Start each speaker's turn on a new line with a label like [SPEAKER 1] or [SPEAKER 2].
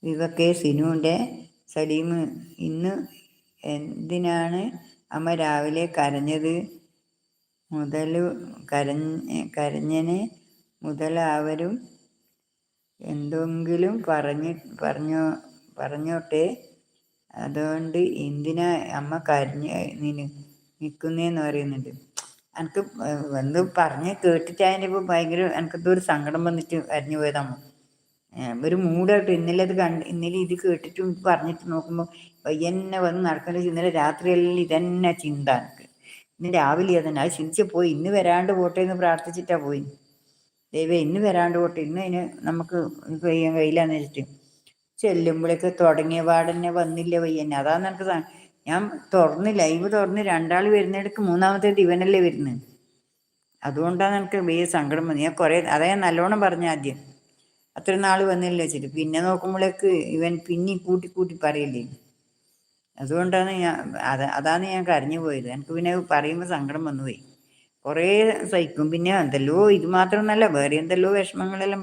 [SPEAKER 1] ഇതൊക്കെ സിനുവിൻ്റെ സലീം ഇന്ന് എന്തിനാണ് അമ്മ രാവിലെ കരഞ്ഞത്? കരഞ്ഞന് മുതലാവരും എന്തെങ്കിലും പറഞ്ഞോട്ടെ. അതുകൊണ്ട് എന്തിനാ അമ്മ നിൽക്കുന്നേന്ന് പറയുന്നുണ്ട്. എനിക്ക് വന്ന് പറഞ്ഞ് കേട്ടിട്ട് ഇപ്പോൾ ഭയങ്കര എനിക്കെന്തോ ഒരു സങ്കടം വന്നിട്ട് കരഞ്ഞു പോയതാണ്. ഒരു മൂടായിട്ട് ഇന്നലെ ഇത് കേട്ടിട്ടും പറഞ്ഞിട്ട് നോക്കുമ്പോൾ പയ്യന്നെ വന്ന് നടക്കുന്നത്. ഇന്നലെ രാത്രിയെല്ലാം ഇതന്നെ ചിന്ത എനിക്ക്. ഇന്ന് രാവിലെ തന്നെ അത് ചിന്തിച്ച് പോയി. ഇന്ന് വരാണ്ട് പോട്ടെ എന്ന് പ്രാർത്ഥിച്ചിട്ടാ പോയി. ദൈവം ഇന്ന് വരാണ്ട് പോട്ടെ, ഇന്ന് അതിന് നമുക്ക് ചെയ്യാൻ കഴിയില്ലാന്ന് വെച്ചിട്ട് ചെല്ലുമ്പോഴേക്ക് തുടങ്ങിയ പാടന്നെ വന്നില്ല പയ്യന്നെ. അതാണ് എനിക്ക് ഞാൻ ലൈവ് തുറന്ന് 2 വരുന്നിടക്ക് 3ാമത്തേത് ഇവനല്ലേ വരുന്നത്. അതുകൊണ്ടാണ് എനിക്ക് വലിയ സങ്കടം വന്നത്. ഞാൻ അതാ ഞാൻ നല്ലോണം പറഞ്ഞ ആദ്യം അത്ര നാൾ വന്നില്ല വെച്ചിട്ട്. പിന്നെ നോക്കുമ്പോഴേക്ക് ഇവൻ പിന്നെ കൂട്ടി പറയില്ലേ. അതുകൊണ്ടാണ് അതാണ് ഞാൻ കരഞ്ഞു പോയത്. എനിക്ക് പിന്നെ പറയുമ്പോൾ സങ്കടം വന്നുപോയി. കുറേ സഹിക്കും. പിന്നെ എന്തെല്ലോ ഇത് മാത്രമൊന്നല്ല, വേറെ എന്തെല്ലോ വിഷമങ്ങളെല്ലാം